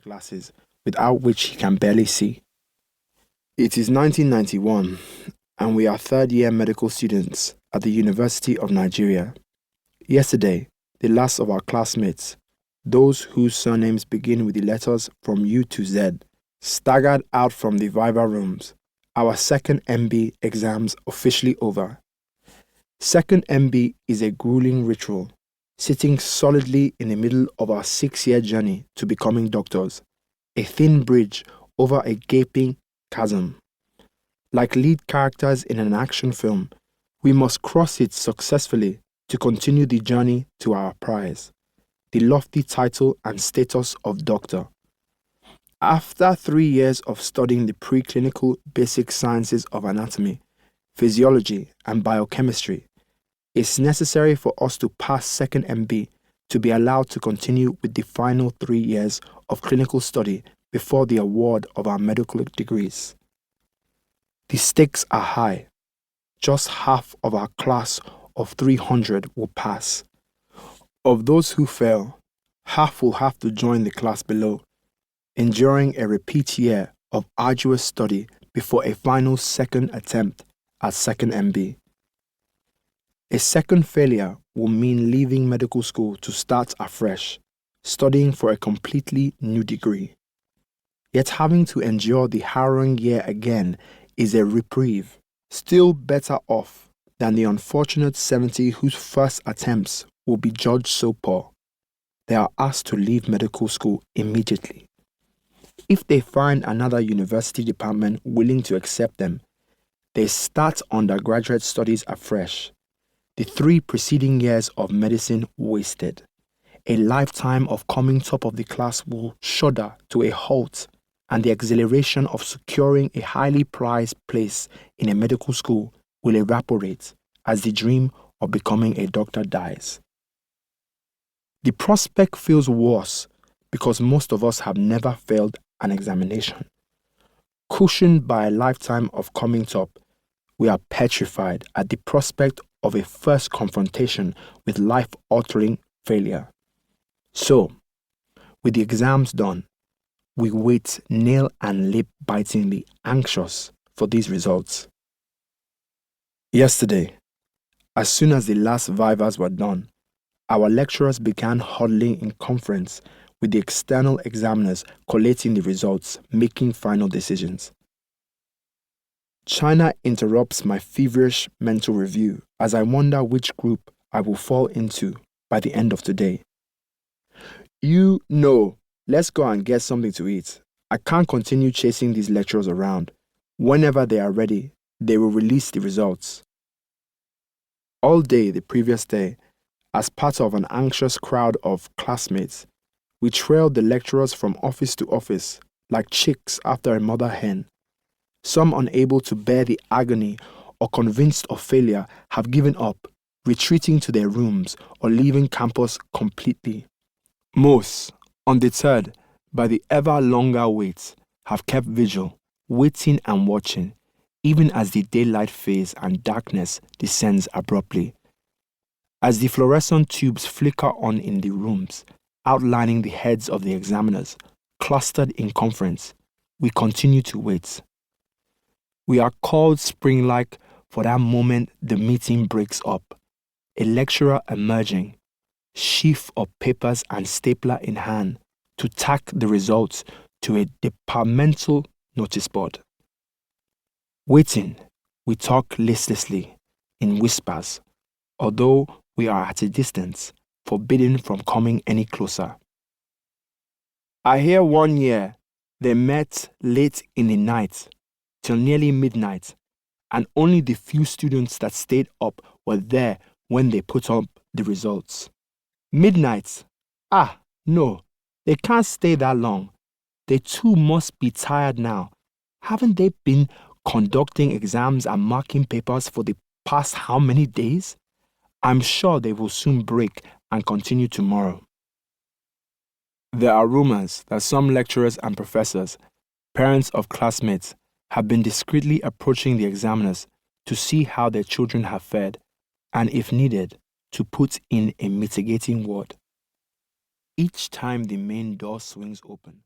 glasses, without which he can barely see. It is 1991, and we are third-year medical students at the University of Nigeria. Yesterday, the last of our classmates, those whose surnames begin with the letters from U to Z, staggered out from the Viva rooms. Our second MB exams officially over. Second MB is a grueling ritual, sitting solidly in the middle of our 6-year journey to becoming doctors, a thin bridge over a gaping chasm. Like lead characters in an action film, we must cross it successfully to continue the journey to our prize, the lofty title and status of doctor. After 3 years of studying the preclinical basic sciences of anatomy, physiology, and biochemistry, it's necessary for us to pass second MB to be allowed to continue with the final 3 years of clinical study before the award of our medical degrees. The stakes are high. Just half of our class of 300 will pass. Of those who fail, half will have to join the class below, enduring a repeat year of arduous study before a final second attempt at second MB. A second failure will mean leaving medical school to start afresh, studying for a completely new degree. Yet having to endure the harrowing year again is a reprieve, still better off than the unfortunate 70 whose first attempts will be judged so poor. They are asked to leave medical school immediately. If they find another university department willing to accept them, they start undergraduate studies afresh. The 3 preceding years of medicine wasted. A lifetime of coming top of the class will shudder to a halt, and the exhilaration of securing a highly prized place in a medical school will evaporate as the dream of becoming a doctor dies. The prospect feels worse because most of us have never failed an examination. Cushioned by a lifetime of coming top, we are petrified at the prospect of a first confrontation with life-altering failure. So, with the exams done, we wait nail and lip-bitingly anxious for these results. Yesterday, as soon as the last vivas were done, our lecturers began huddling in conference with the external examiners collating the results, making final decisions. China interrupts my feverish mental review as I wonder which group I will fall into by the end of today. Let's go and get something to eat. I can't continue chasing these lecturers around. Whenever they are ready, they will release the results. All day the previous day, as part of an anxious crowd of classmates, we trailed the lecturers from office to office like chicks after a mother hen. Some unable to bear the agony or convinced of failure have given up, retreating to their rooms or leaving campus completely. Most, undeterred by the ever longer wait, have kept vigil, waiting and watching, even as the daylight fades and darkness descends abruptly. As the fluorescent tubes flicker on in the rooms, outlining the heads of the examiners, clustered in conference, we continue to wait. We are called spring-like for that moment the meeting breaks up. A lecturer emerging, sheaf of papers and stapler in hand, to tack the results to a departmental notice board. Waiting, we talk listlessly, in whispers, although we are at a distance, forbidden from coming any closer. I hear 1 year they met late in the night, till nearly midnight, and only the few students that stayed up were there when they put up the results. Midnight? No, they can't stay that long. They too must be tired now. Haven't they been conducting exams and marking papers for the past how many days? I'm sure they will soon break and continue tomorrow. There are rumors that some lecturers and professors, parents of classmates, have been discreetly approaching the examiners to see how their children have fared, and if needed, to put in a mitigating word. Each time the main door swings open,